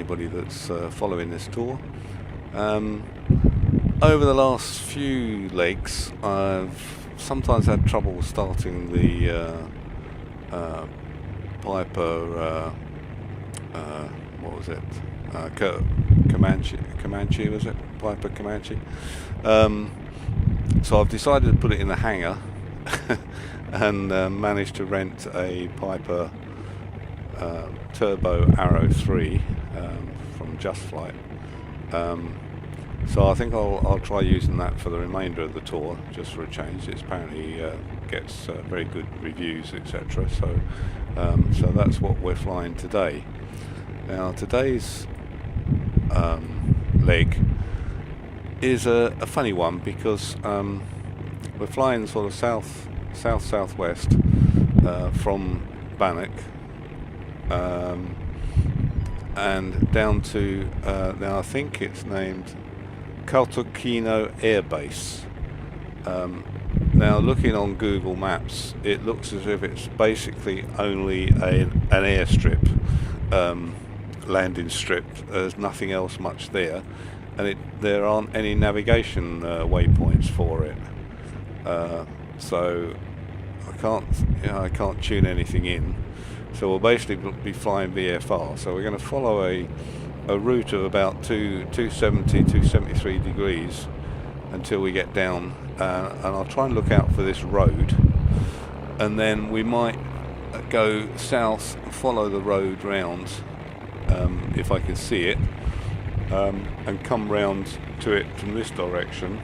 anybody that's following this tour. Over the last few legs, I've sometimes had trouble starting the Piper, what was it? Comanche, was it? Piper Comanche. So I've decided to put it in the hangar and managed to rent a Piper Turbo Arrow 3 from Just Flight. So I think I'll try using that for the remainder of the tour, just for a change. It apparently gets very good reviews, etc. So that's what we're flying today. Now today's leg is a funny one because we're flying sort of southwest from Bannock and down to now I think it's named Kautokeino Air Base. Now looking on Google Maps, it looks as if it's basically only an airstrip, landing strip. There's nothing else much there, and there aren't any navigation waypoints for it. So I can't tune anything in. So we'll basically be flying VFR. So we're going to follow a route of about 273 degrees until we get down, and I'll try and look out for this road, and then we might go south, follow the road round if I can see it, and come round to it from this direction,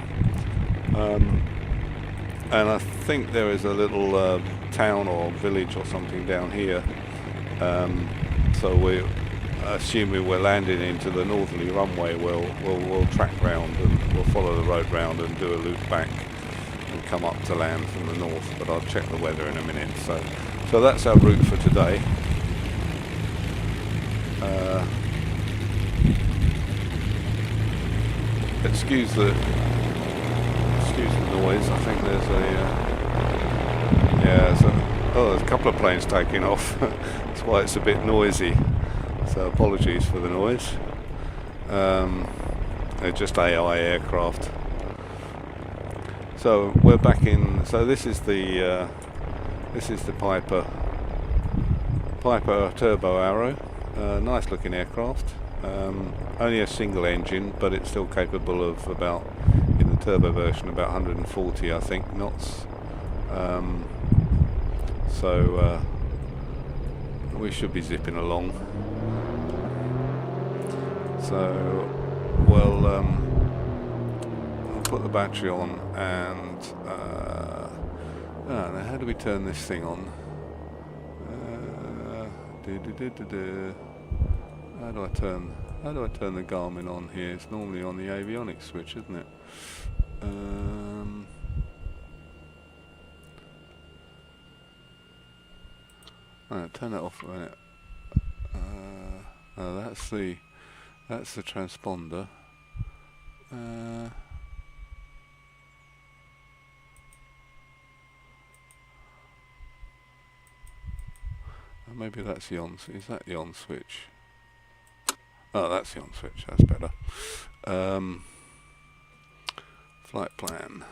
and I think there is a little town or village or something down here, so we assuming we're landing into the northerly runway, we'll track round and we'll follow the road round and do a loop back and come up to land from the north, but I'll check the weather in a minute. So that's our route for today. Excuse the noise. I think there's there's a couple of planes taking off. That's why it's a bit noisy. So apologies for the noise. They're just AI aircraft. So we're back in. So this is the Piper Turbo Arrow. Nice looking aircraft. Only a single engine, but it's still capable of about, in the turbo version, about 140, I think, knots. So we should be zipping along. So I'll put the battery on, and now how do we turn this thing on? How do I turn the Garmin on here? It's normally on the avionics switch, isn't it? Turn it off a minute. That's the transponder. Maybe that's the on. Is that the on switch? Oh, that's the on switch. That's better. Flight plan.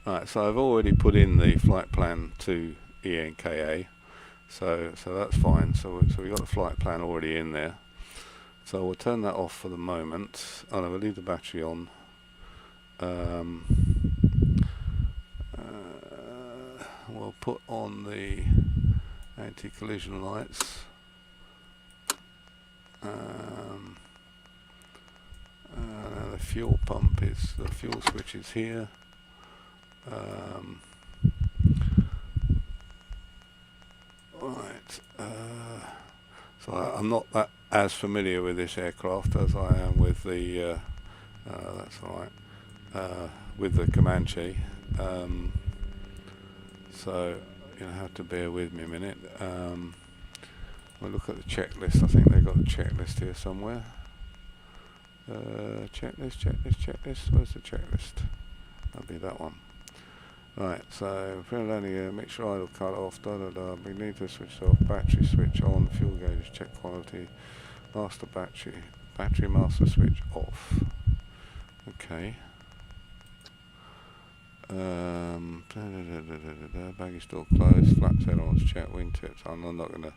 Right, so I've already put in the flight plan to ENKA, so that's fine. So we got the flight plan already in there. So we'll turn that off for the moment. Oh no, we'll leave the battery on. We'll put on the anti-collision lights. And the fuel pump is, the fuel switch is here. Right. So I'm not that as familiar with this aircraft as I am with the that's all right, with the Comanche, so you'll have to bear with me a minute. We'll look at the checklist. I think they've got a checklist here somewhere. Checklist. Where's the checklist? That'll be that one. Right, so landing, make sure idle cut off, we need to switch off, battery switch on, fuel gauge, check quality, Master battery master switch off. Okay. Baggage door closed, flaps, ailerons check, wingtips. I'm not going to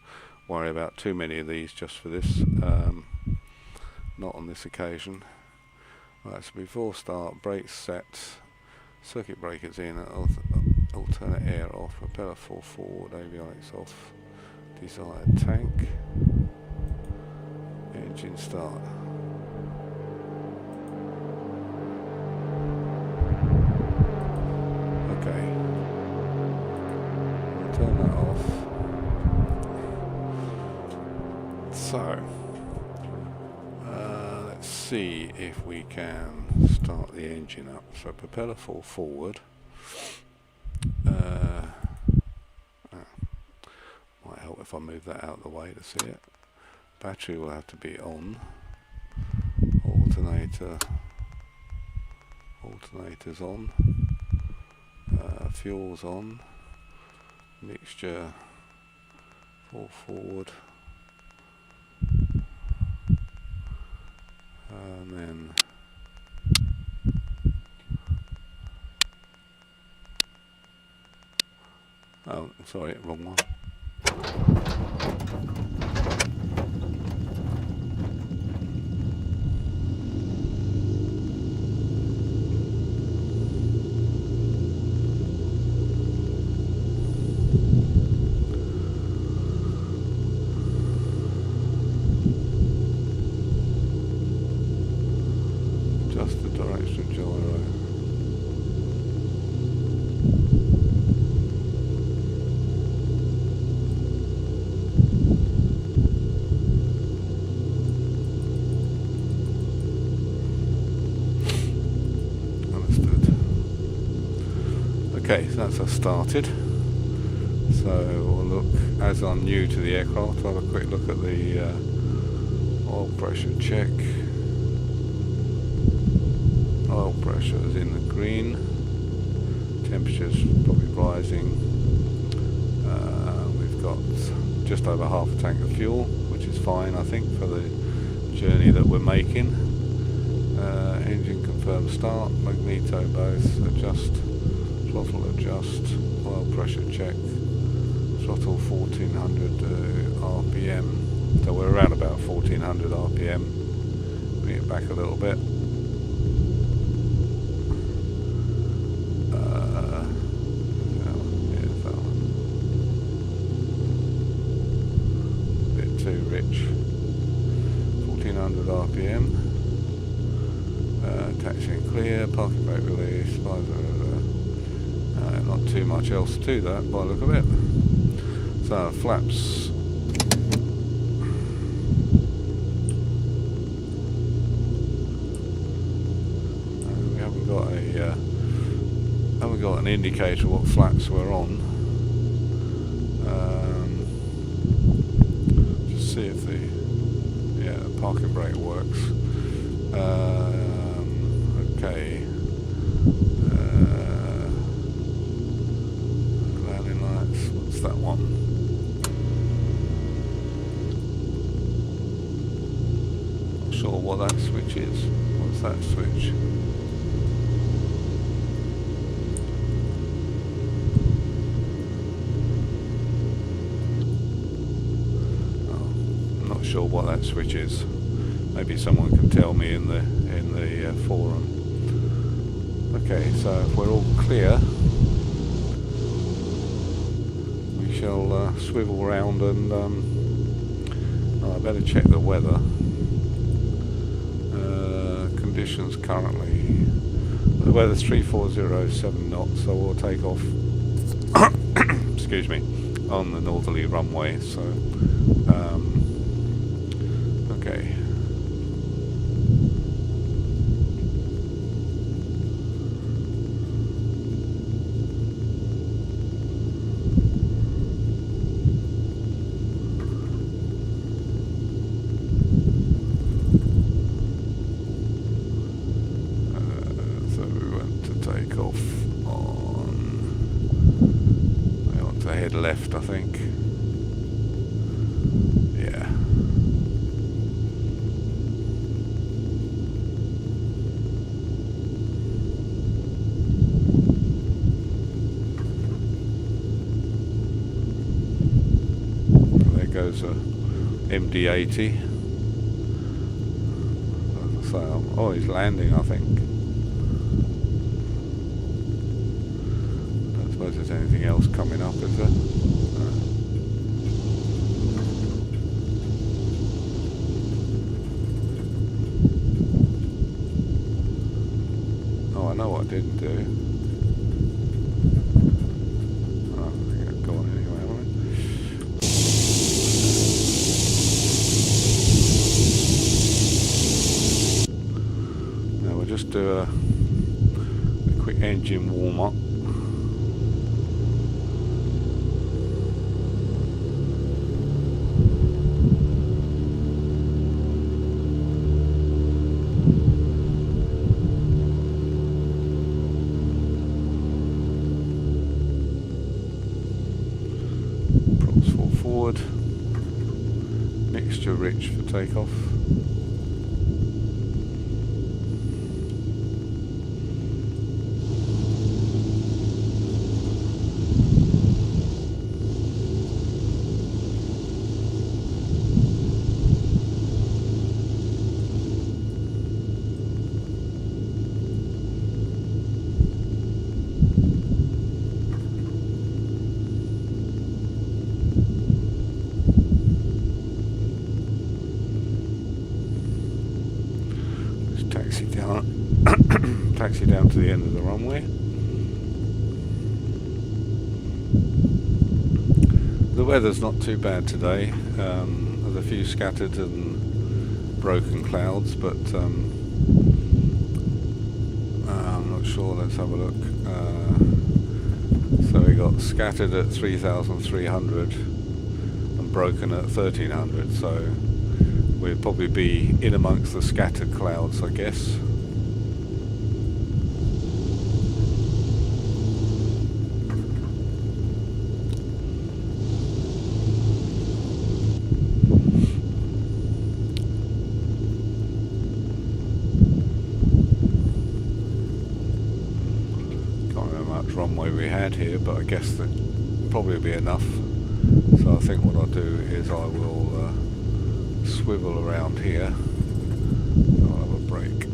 worry about too many of these just for this, not on this occasion. Right, so before start, brakes set, circuit breakers in, alternate air off, propeller full forward, avionics off, desired tank, engine start. Okay, I'll turn that off. So, let's see if we can start the engine up. So propeller full forward. Might help if I move that out of the way to see it. Battery will have to be on. Alternator's on. Fuel's on. Mixture full forward. And then oh, sorry, wrong one. Just the direction gyro. Okay, so that's us started. So we'll look, as I'm new to the aircraft, we'll have a quick look at the oil pressure check. Oil pressure is in the green. Temperature's probably rising. We've got just over half a tank of fuel, which is fine, I think, for the journey that we're making. Engine confirmed start, magneto both, adjust. Throttle adjust, oil pressure check, throttle 1400 RPM, so we're around about 1400 RPM, bring it back a little bit. Here's that one. A bit too rich. 1400 RPM, taxiing clear, parking brake release, not too much else to that by the look of it. So flaps. We haven't got an indicator what flaps we're on. Just see if the parking brake works. Okay. What's that one? Not sure what that switch is. What's that switch? Oh, I'm not sure what that switch is. Maybe someone can tell me in the forum. Okay, so if we're all clear, shall swivel round and I better check the weather. Conditions currently, the weather's 3407 knots, so we'll take off excuse me, on the northerly runway. So okay. Left, I think. Yeah. it's a MD-80. As I say, oh, he's landing, I think. Don't suppose there's anything else coming up, is there? No. Oh, I know what I didn't do. Just do a quick engine warm up. Props full forward. Mixture rich for takeoff. Taxi down to the end of the runway. The weather's not too bad today. There's a few scattered and broken clouds, but I'm not sure. Let's have a look. So we got scattered at 3,300 and broken at 1,300. So we'll probably be in amongst the scattered clouds, I guess. Runway we had here, but I guess that probably be enough. So I think what I'll do is I will swivel around here. I'll have a break.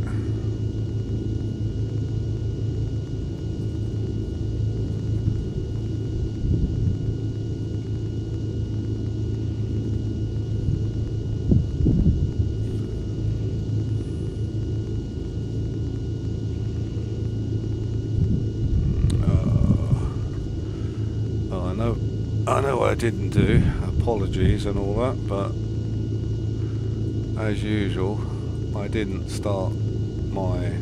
I know what I didn't do, apologies and all that, but as usual I didn't start my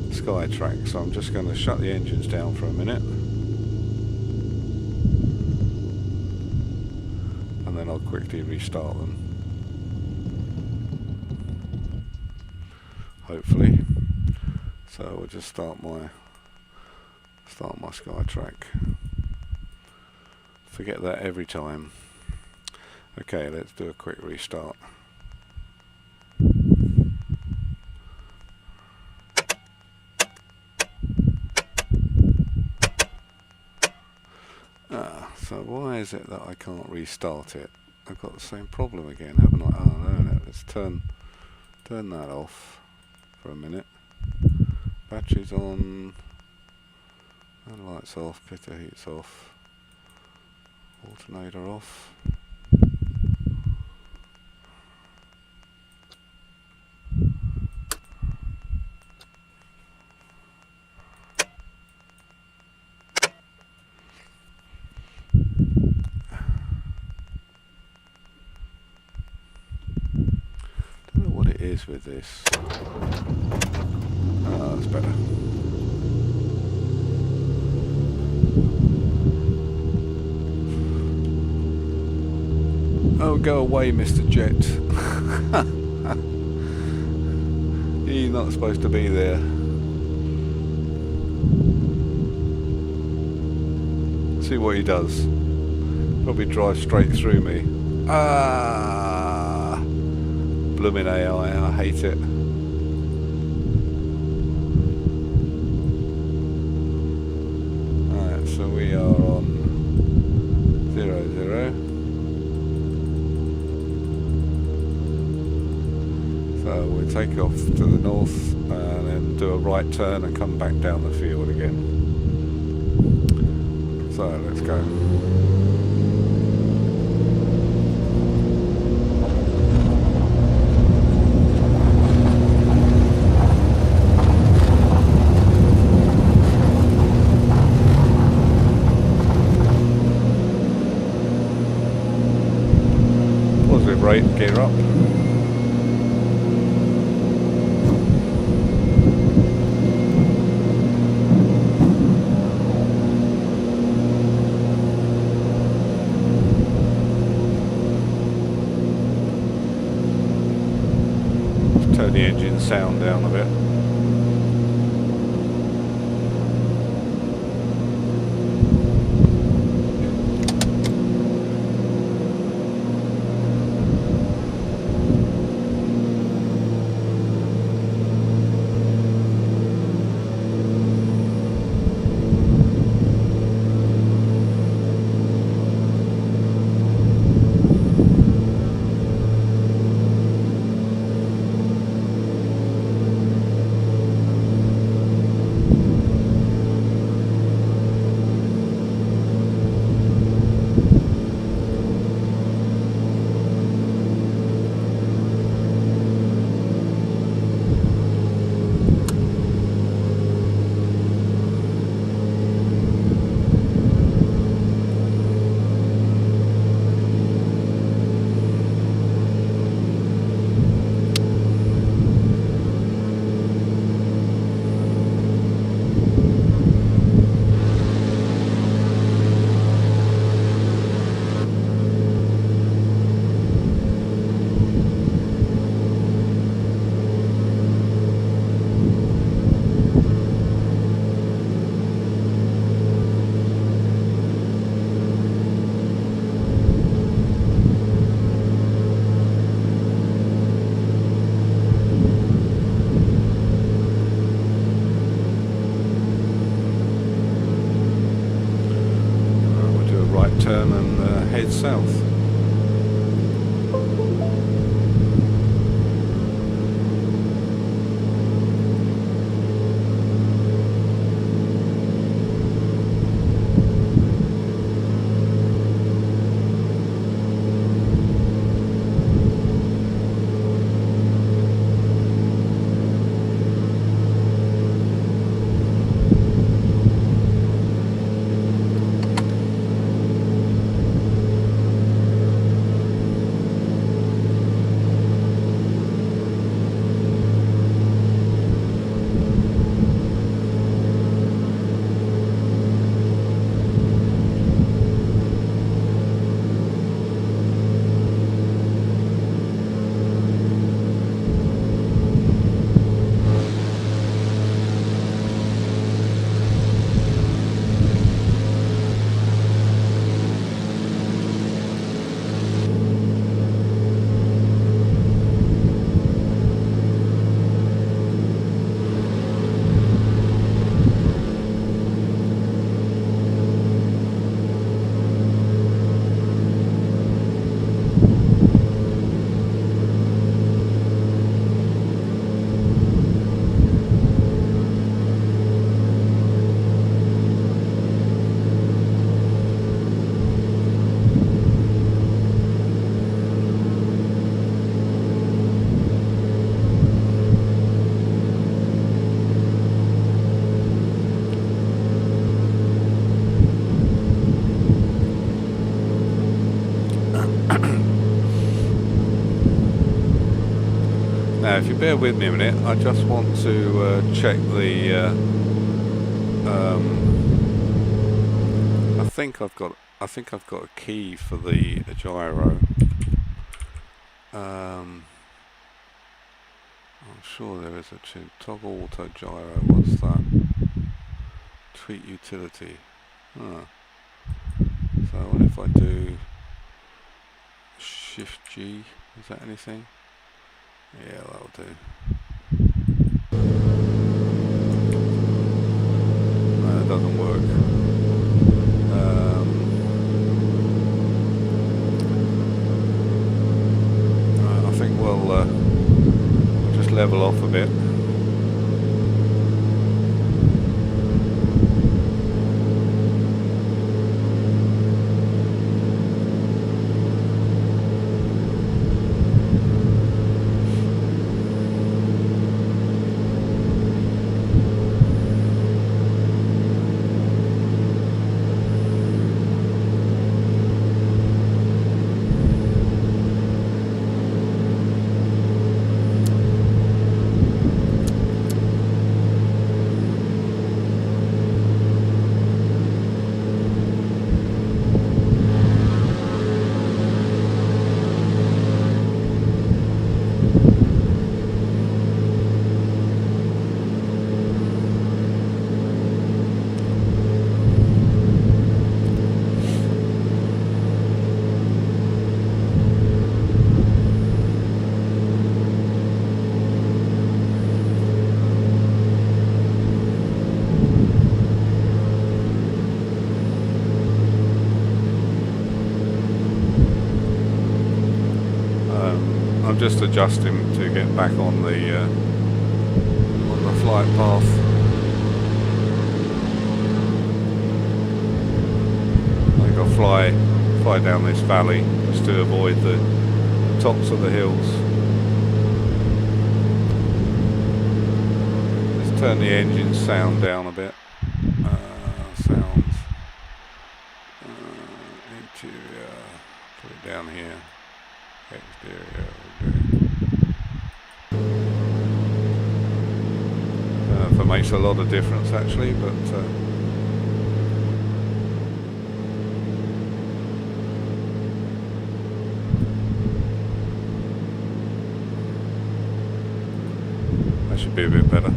Skytrack, so I'm just going to shut the engines down for a minute and then I'll quickly restart them, hopefully. So we'll just start my Skytrack. Forget that every time. Okay, let's do a quick restart. So why is it that I can't restart it? I've got the same problem again, haven't I? Oh no, let's turn that off for a minute. Batteries on, and lights off, pitter heats off. Alternator off. Don't know what it is with this. Ah, that's better. Oh, go away, Mr. Jet. He's not supposed to be there. See what he does. Probably drive straight through me. Ah! Blooming AI, I hate it. Alright, so we are on 00. So we'll take off to the north and then do a right turn and come back down the field again. So let's go. Positive rate, gear up. Turn the engine sound down a bit. Turn and head south. Now, if you bear with me a minute, I just want to check the. I think I've got a key for the gyro. I'm sure there is a toggle auto gyro. What's that? Tweak utility. Huh. So what if I do Shift G? Is that anything? Yeah, that'll do. No, it doesn't work. I think we'll level off a bit. I'm just adjusting to get back on the flight path. I think I'll fly down this valley just to avoid the tops of the hills. Let's turn the engine sound down a bit. Sounds. Interior. Put it down here. Exterior. Don't know if it makes a lot of difference actually, but that should be a bit better.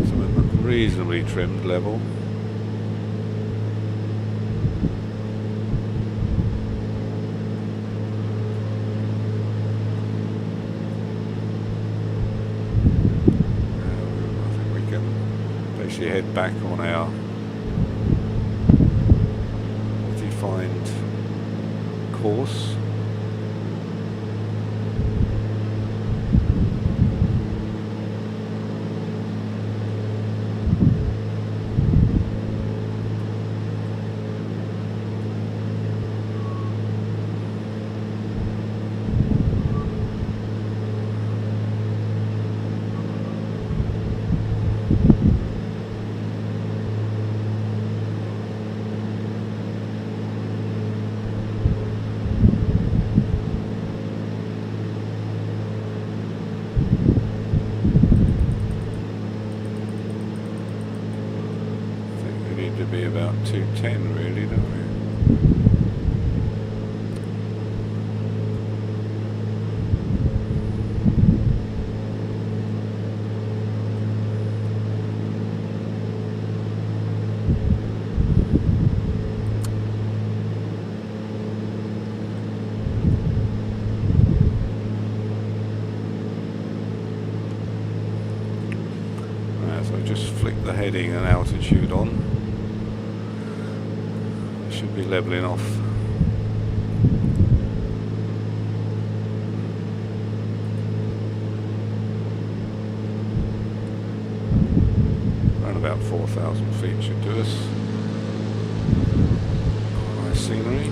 So I'm at a reasonably trimmed level. Head back on our defined course. To be about 210 really, don't we? Right, so just flick the heading and altitude on. Should be leveling off. Around about 4,000 feet should do us. Nice scenery.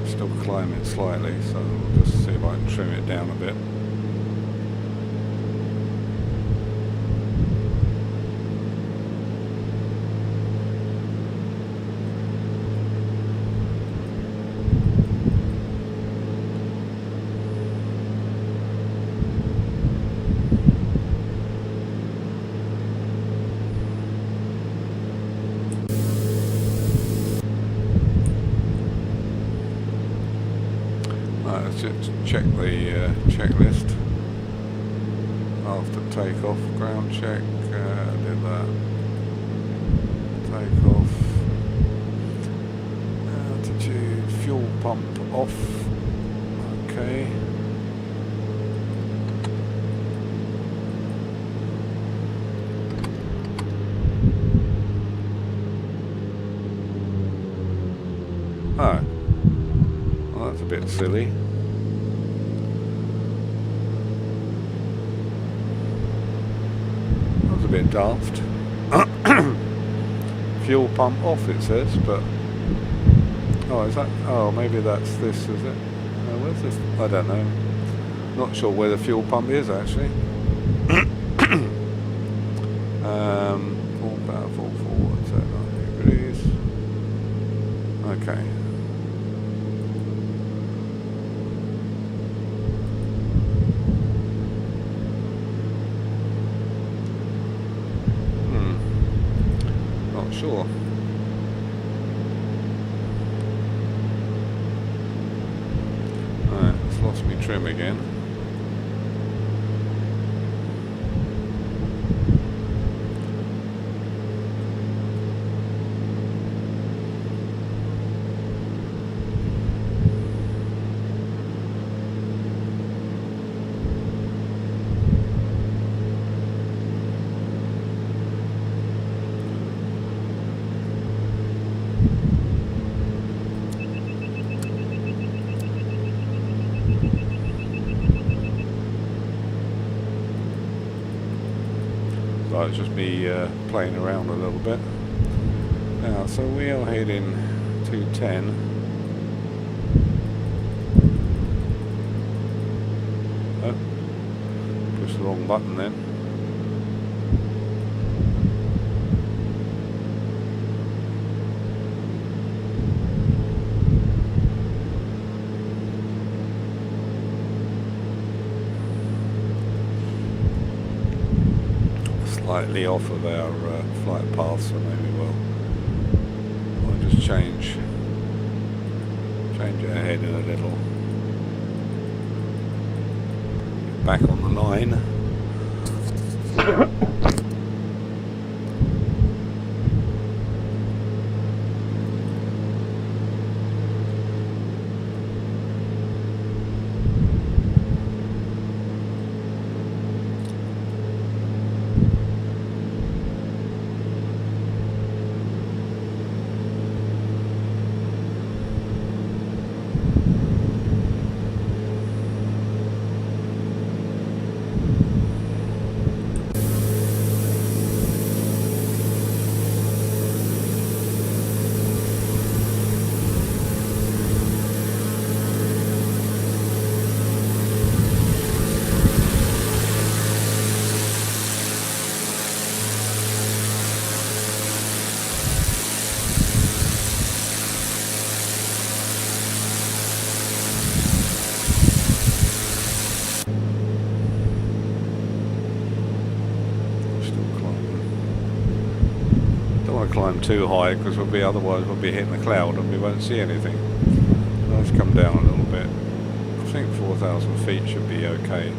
Still climbing slightly, so we'll just see if I can trim it down a bit. Let's just check the checklist. After takeoff, ground check, did that. Takeoff, altitude, fuel pump off, okay. Oh, well, that's a bit silly. That was a bit daft. Fuel pump off, it says, but oh, is that? Oh, maybe that's this, is it? Where's this? I don't know. Not sure where the fuel pump is actually. Full power, full forward, so 90 degrees. Okay. Not sure. Alright, it's lost me trim again. So it's just me playing around a little bit. Now, so we are heading 210. Oh, push the wrong button then. Slightly off of our flight path, so maybe we'll just change our heading a little. Back on the line. Climb too high because otherwise we'll be hitting the cloud and we won't see anything. Let's come down a little bit. I think 4,000 feet should be okay.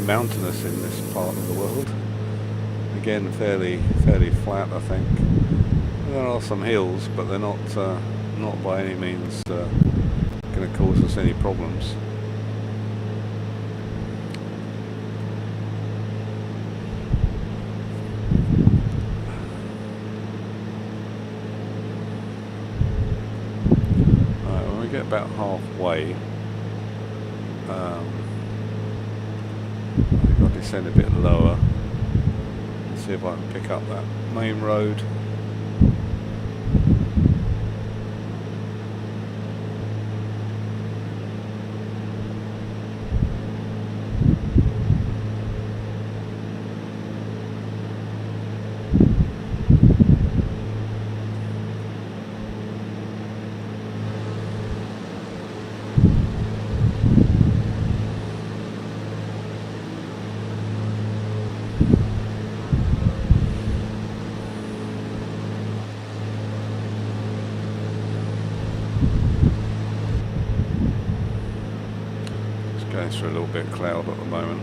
mountainous in this part of the world. Again, fairly flat, I think. There are some hills, but they're not by any means going to cause us any problems. Right, when we get about halfway, I'll descend a bit lower and see if I can pick up that main road. Going through a little bit of cloud at the moment.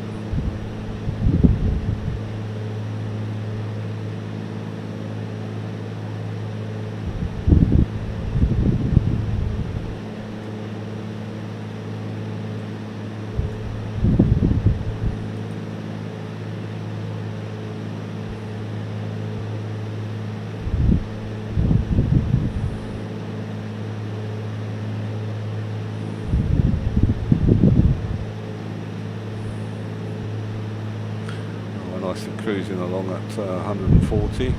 Cruising along at 140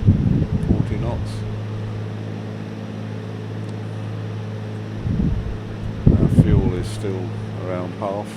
knots. Our fuel is still around half.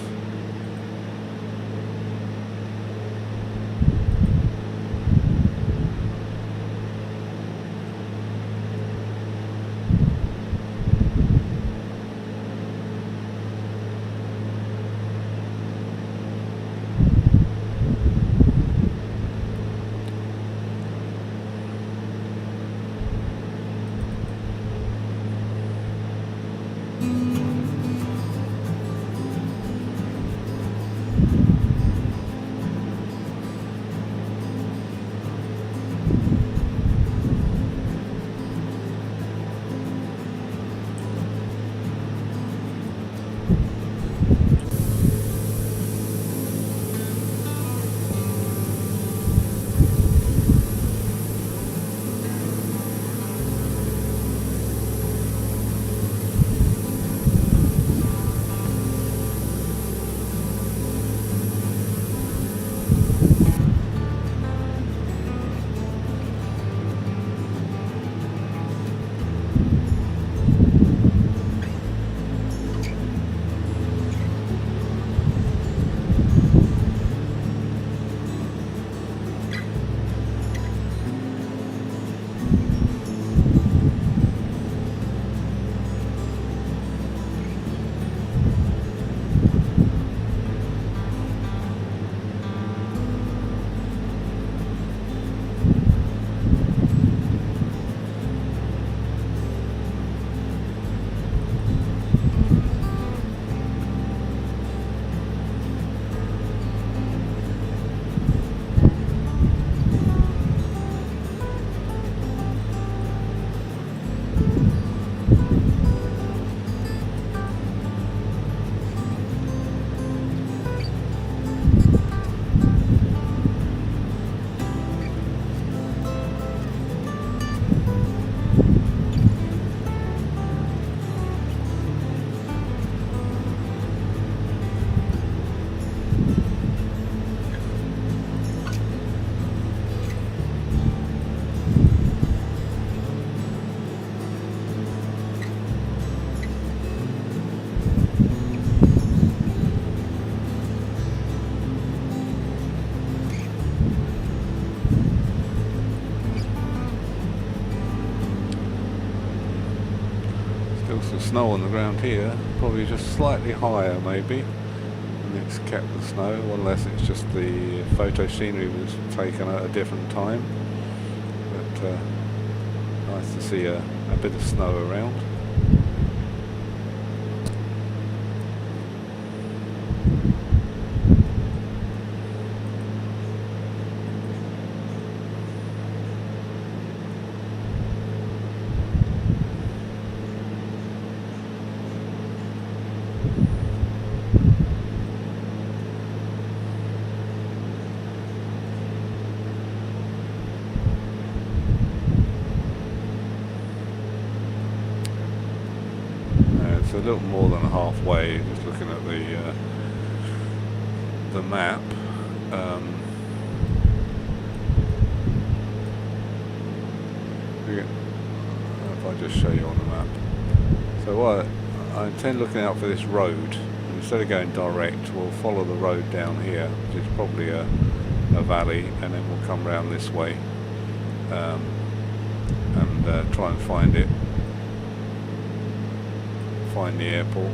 Some snow on the ground here, probably just slightly higher maybe, and it's kept the snow, unless it's just the photo scenery was taken at a different time. But nice to see a bit of snow around. little more than halfway, just looking at the map. If I just show you on the map. So what I intend looking out for this road. Instead of going direct, we'll follow the road down here, which is probably a valley, and then we'll come round this way and try and find it. Find the airport.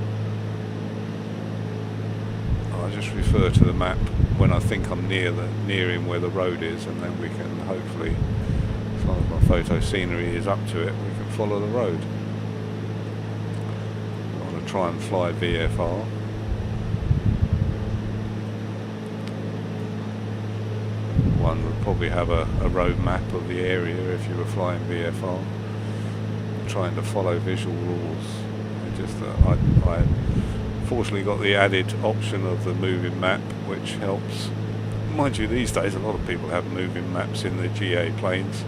I'll just refer to the map when I think I'm near him where the road is, and then we can hopefully, as long as my photo scenery is up to it, we can follow the road. I want to try and fly VFR. One would probably have a road map of the area if you were flying VFR, trying to follow visual rules. Just that I fortunately got the added option of the moving map, which helps. Mind you, these days a lot of people have moving maps in the GA planes,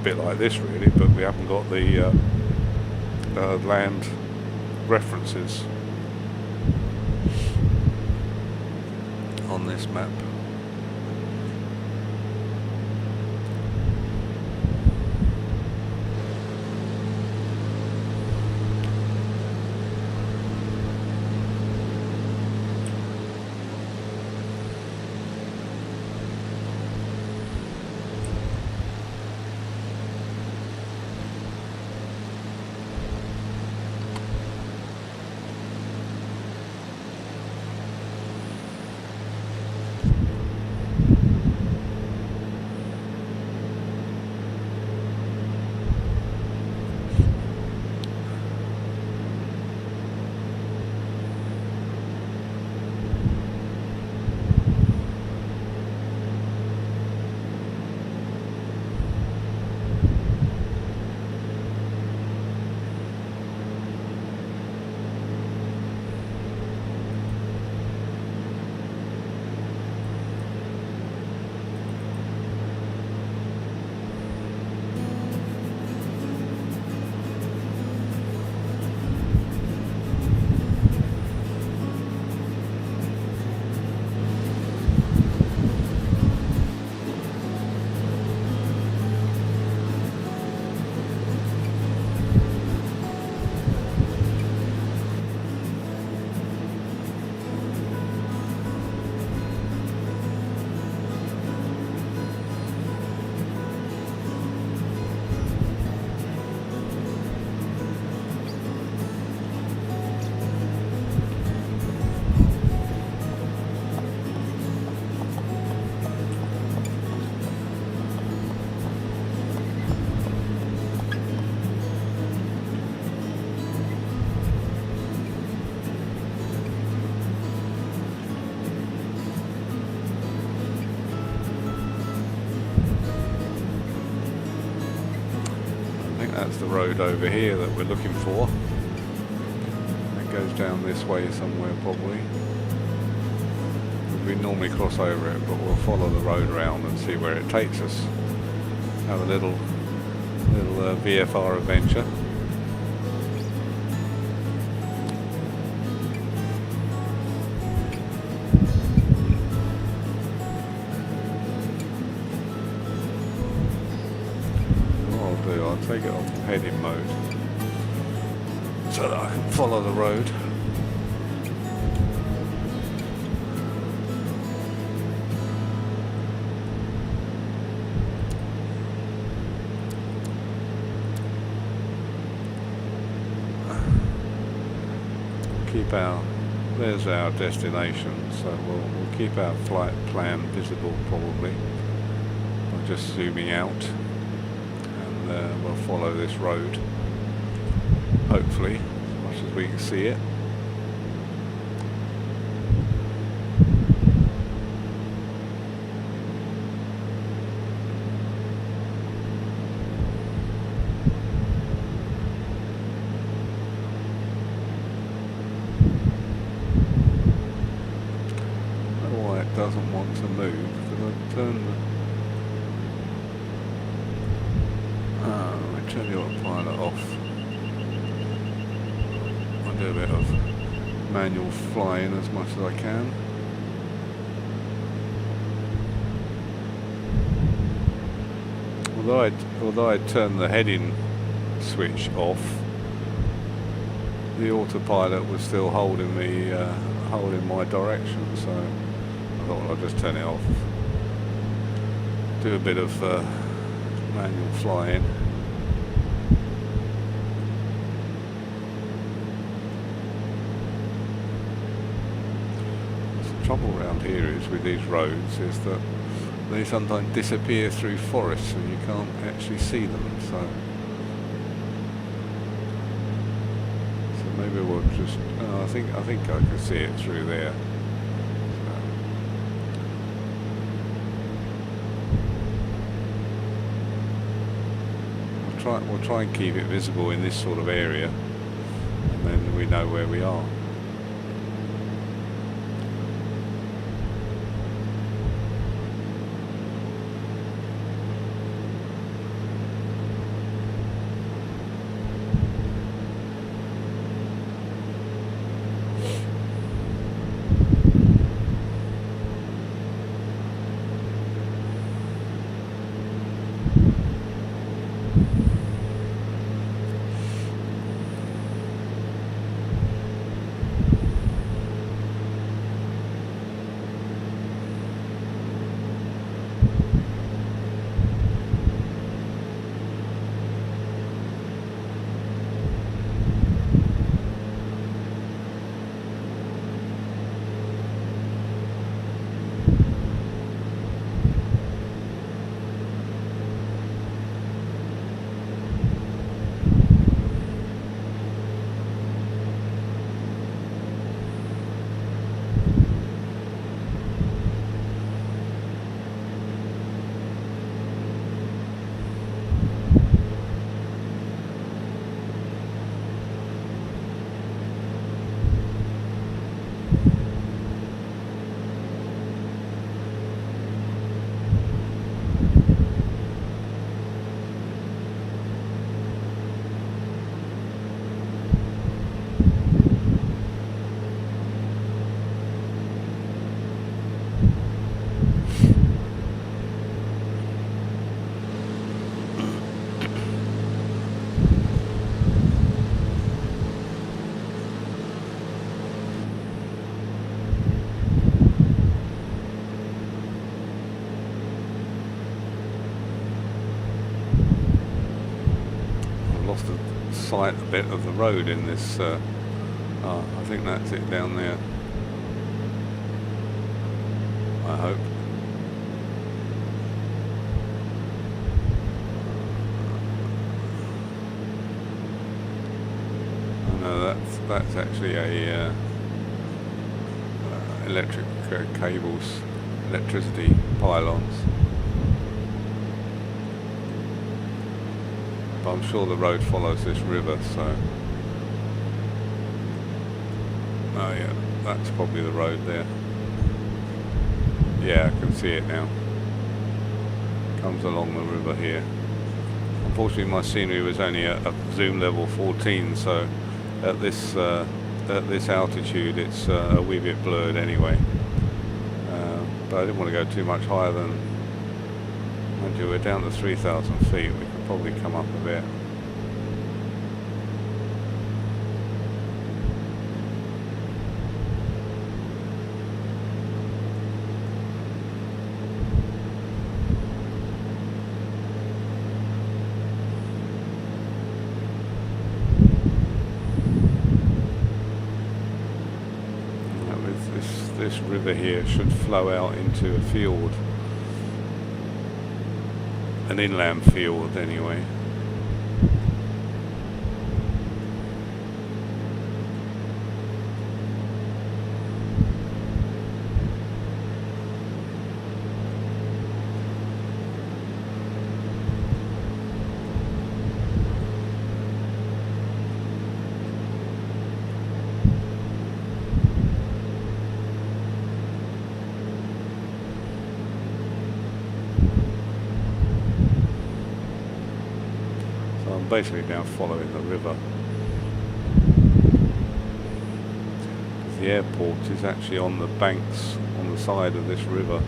a bit like this really, but we haven't got the land references on this map. That's the road over here that we're looking for. It goes down this way somewhere probably. We normally cross over it, but we'll follow the road around and see where it takes us. Have a little VFR adventure. I'll take it off heading mode so that I can follow the road. There's our destination, so we'll keep our flight plan visible probably. I'm just zooming out. We'll follow this road, hopefully, as much as we can see it. I don't know why it doesn't want to move, because I've turned the turn the autopilot off. do a bit of manual flying as much as I can. Although I'd turned the heading switch off, the autopilot was still holding me, holding my direction. So I thought, well, I'll just turn it off. Do a bit of manual flying. The trouble around here is with these roads is that they sometimes disappear through forests and you can't actually see them. So maybe we'll just. I think I can see it through there. So we'll try and keep it visible in this sort of area, and then we know where we are. Sight a bit of the road in this. I think that's it down there. I hope. Oh, no, that's actually a electric cables, electricity pylons. I'm sure the road follows this river, so. Oh yeah, that's probably the road there. Yeah, I can see it now. Comes along the river here. Unfortunately, my scenery was only at zoom level 14, so at this altitude, it's a wee bit blurred anyway. But I didn't want to go too much higher than. Mind you, we're down to 3,000 feet. We could probably come up a bit. This river here should flow out into a field. An inland field anyway. Basically now following the river. the airport is actually on the banks on the side of this river.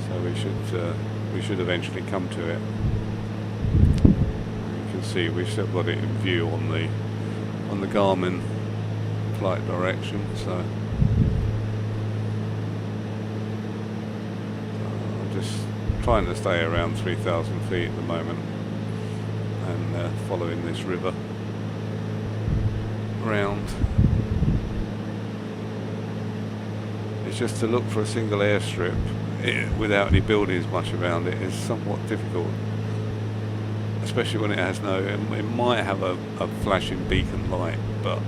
So we should eventually come to it. You can see we've still got it in view on the Garmin flight direction. So I'm just trying to stay around 3,000 feet at the moment and following this river round. It's just to look for a single airstrip without any buildings much around it is somewhat difficult, especially when it has no, it might have a flashing beacon light, but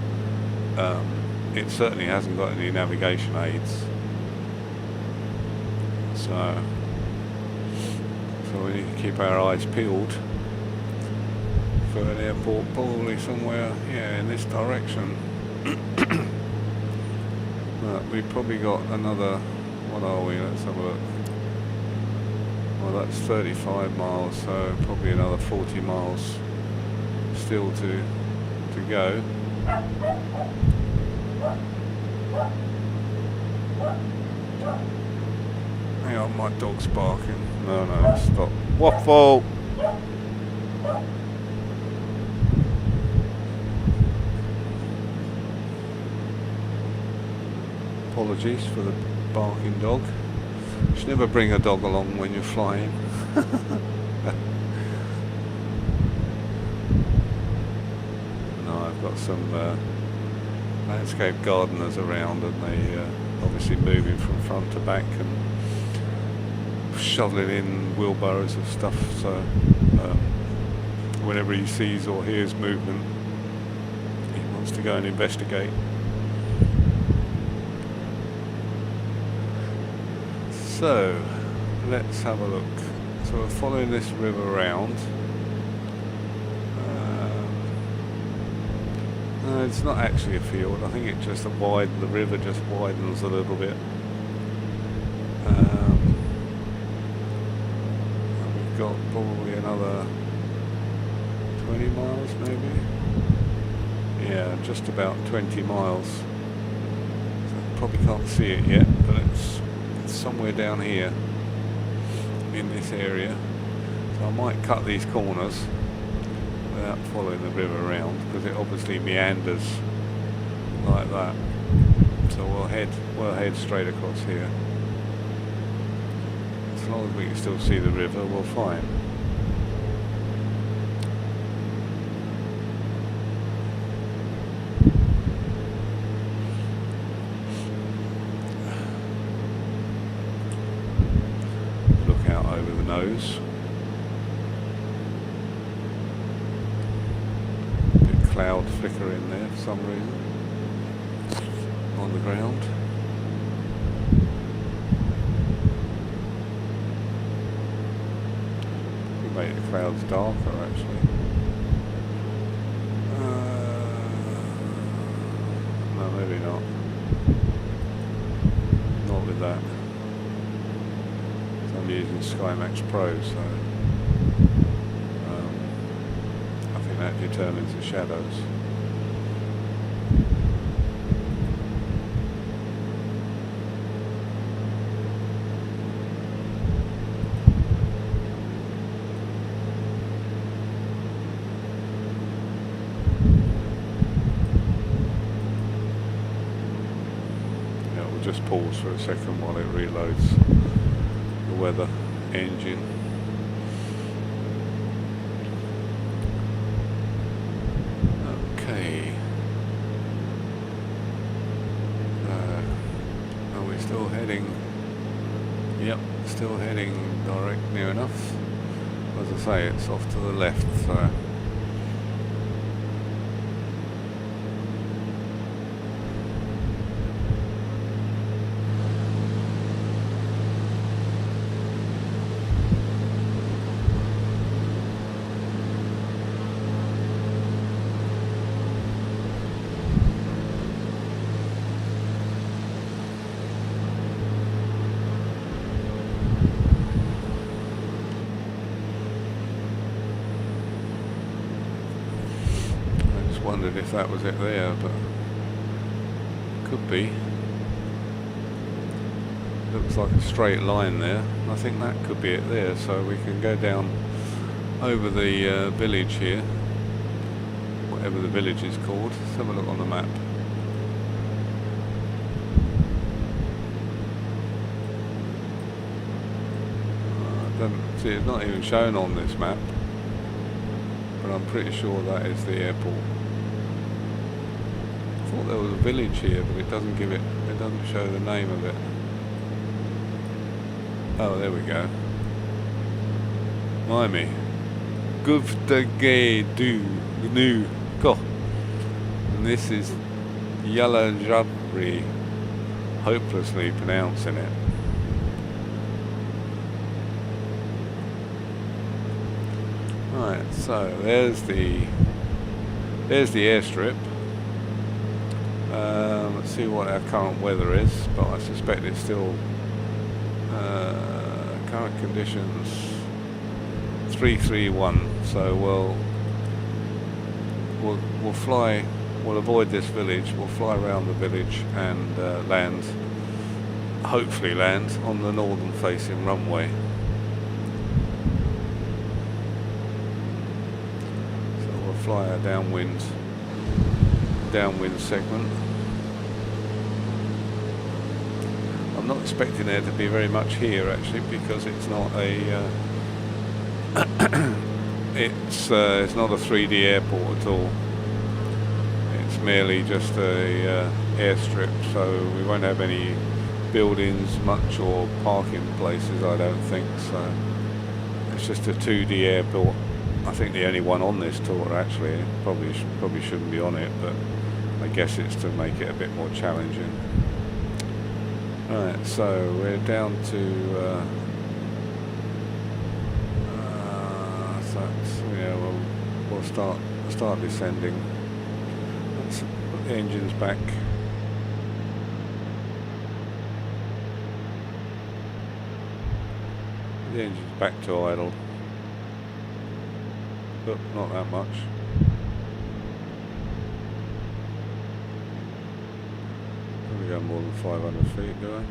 it certainly hasn't got any navigation aids. So we need to keep our eyes peeled for an airport, probably somewhere, yeah, in this direction. But we've probably got another, what are we, let's have a look. Well, that's 35 miles, so probably another 40 miles still to go. Hang on, my dog's barking. No, stop. Waffle! Apologies for the barking dog. You should never bring a dog along when you're flying. No, I've got some landscape gardeners around, and they obviously moving from front to back and shoveling in wheelbarrows of stuff. So whenever he sees or hears movement, he wants to go and investigate. So let's have a look. So we're following this river around. No, it's not actually a field. I think it just the river just widens a little bit. We've got probably another 20 miles maybe. Yeah, just about 20 miles. So probably can't see it yet, but it's somewhere down here in this area, so I might cut these corners without following the river around, because it obviously meanders like that. So we'll head straight across here. As long as we can still see the river, we're fine. Nose. Big cloud flicker in there for some reason on the ground. We made the clouds darker actually. No, maybe not. Not with that. I'm using SkyMax Pro, so I think that determines the shadows. Yeah, we'll just pause for a second while it reloads the weather engine. Okay. Are we still heading? Yep, still heading direct near enough. As I say, it's off to the left, so wondered if that was it there, but could be. Looks like a straight line there. I think that could be it there, so we can go down over the village here, whatever the village is called. Let's have a look on the map. See, it's not even shown on this map, but I'm pretty sure that is the airport. I thought there was a village here, but it doesn't give it. It doesn't show the name of it. Oh, there we go. Blimey. Guvdagadu Gnu. Go. And this is Yalajabri. Hopelessly pronouncing it. Right, so there's the airstrip. Let's see what our current weather is, but I suspect it's still current conditions 331. So we'll fly. We'll avoid this village. We'll fly around the village and land. Hopefully, land on the northern facing runway. Fly our downwind segment. I'm not expecting there to be very much here actually, because it's not a it's not a 3D airport at all. It's merely just a airstrip, so we won't have any buildings much or parking places, I don't think. So it's just a 2D airport. I think the only one on this tour actually. Probably shouldn't be on it, but I guess it's to make it a bit more challenging. Right, so we're down to so yeah, we'll start descending. Let's put the engines back. The engine's back to idle. But not that much. Probably go more than 500 feet, do I?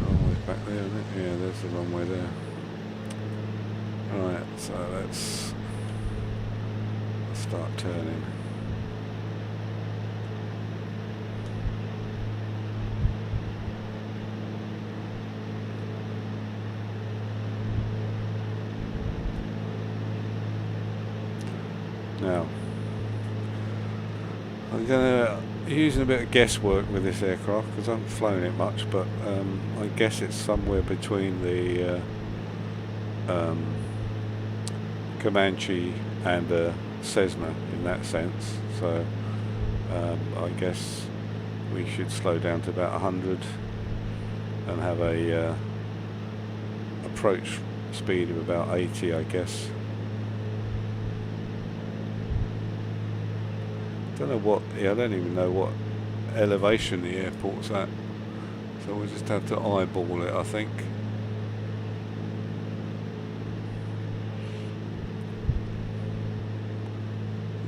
Runway's back there, isn't it? Yeah, there's the runway there. Alright, so let's start turning. Now, I'm using a bit of guesswork with this aircraft because I haven't flown it much, but I guess it's somewhere between the Comanche and a Cessna in that sense. So I guess we should slow down to about 100 and have a approach speed of about 80, I guess. I don't even know what elevation the airport's at, so we'll just have to eyeball it, I think.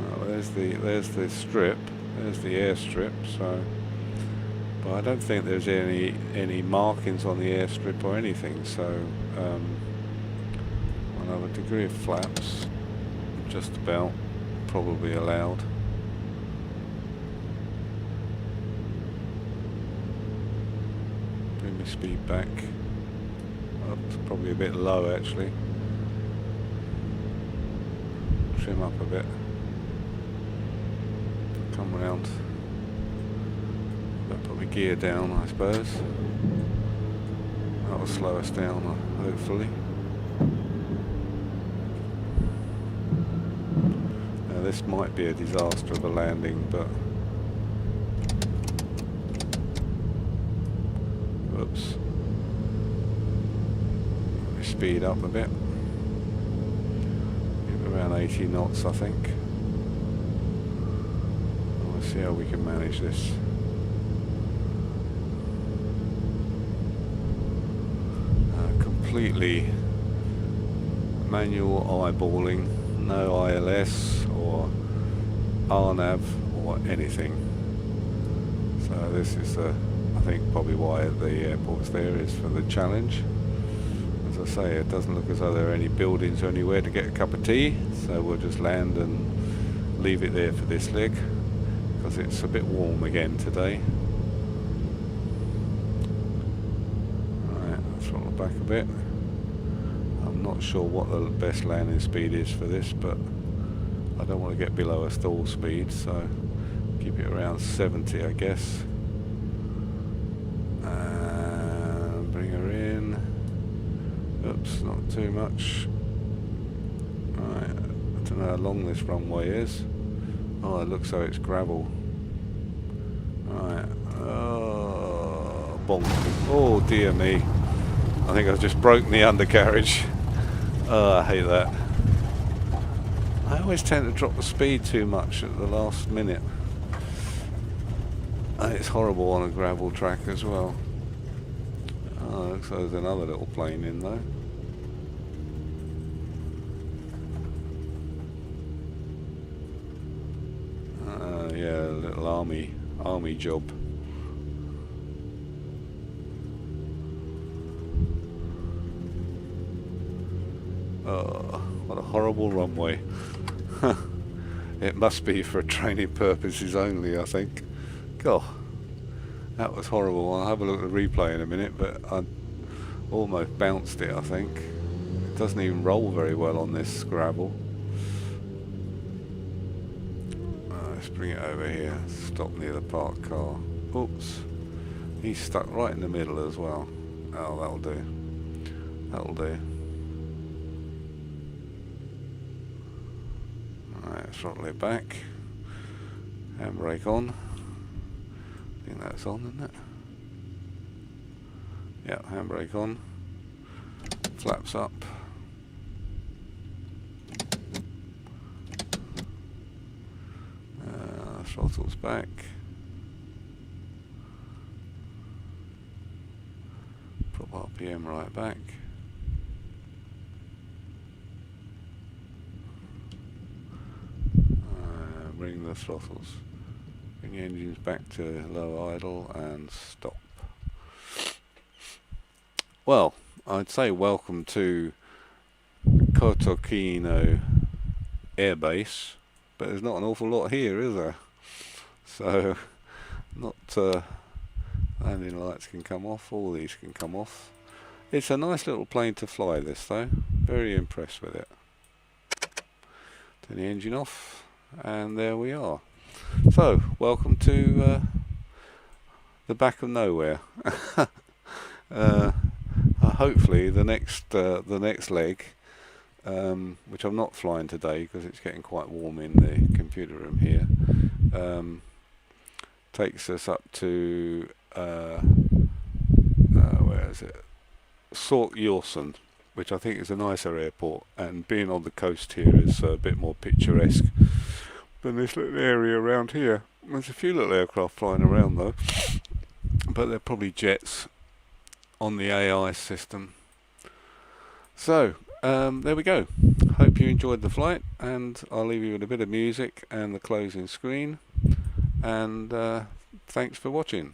Oh, there's the strip, there's the airstrip. So, but I don't think there's any markings on the airstrip or anything. So I'll have a degree of flaps, just about, probably allowed. Speed back. Oh, it's probably a bit low actually. Trim up a bit. Come round. Better put my gear down, I suppose. That will slow us down, hopefully. Now this might be a disaster of a landing, but oops. Speed up a bit. Around 80 knots, I think. Let's see how we can manage this. completely manual eyeballing, no ILS or RNAV or anything. So this is I think probably why the airport's there, is for the challenge. As I say, it doesn't look as though there are any buildings or anywhere to get a cup of tea, so we'll just land and leave it there for this leg, because it's a bit warm again today. Alright, let's throttle back a bit. I'm not sure what the best landing speed is for this, but I don't want to get below a stall speed, so keep it around 70, I guess. And bring her in. Oops, not too much. Right, I don't know how long this runway is. Oh, it looks like it's gravel. Right, oh, bonk. Oh dear me. I think I've just broken the undercarriage. Oh, I hate that. I always tend to drop the speed too much at the last minute. And it's horrible on a gravel track as well. Oh, looks like there's another little plane in though. Yeah, a little army job. Oh, what a horrible runway. It must be for training purposes only, I think. God, that was horrible. I'll have a look at the replay in a minute, but I almost bounced it, I think. It doesn't even roll very well on this gravel. Let's bring it over here. Stop near the parked car. Oops. He's stuck right in the middle as well. Oh, that'll do. That'll do. Alright, throttle it back. Handbrake on. I think that's on, isn't it? Yeah, handbrake on. Flaps up. Throttles back. Prop RPM right back. Bring the throttles. Bring the engines back to low idle and stop. Well, I'd say welcome to Kotokino Air Base, but there's not an awful lot here, is there? So, not landing lights can come off, all these can come off. It's a nice little plane to fly, this though. Very impressed with it. Turn the engine off, and there we are. So, welcome to the back of nowhere. Hopefully, the next leg, which I'm not flying today because it's getting quite warm in the computer room here, takes us up to where is it? Sork-Yorsen, which I think is a nicer airport, and being on the coast here is a bit more picturesque than this little area around here. There's a few little aircraft flying around though, but they're probably jets on the AI system. So there we go. Hope you enjoyed the flight, and I'll leave you with a bit of music and the closing screen, and thanks for watching.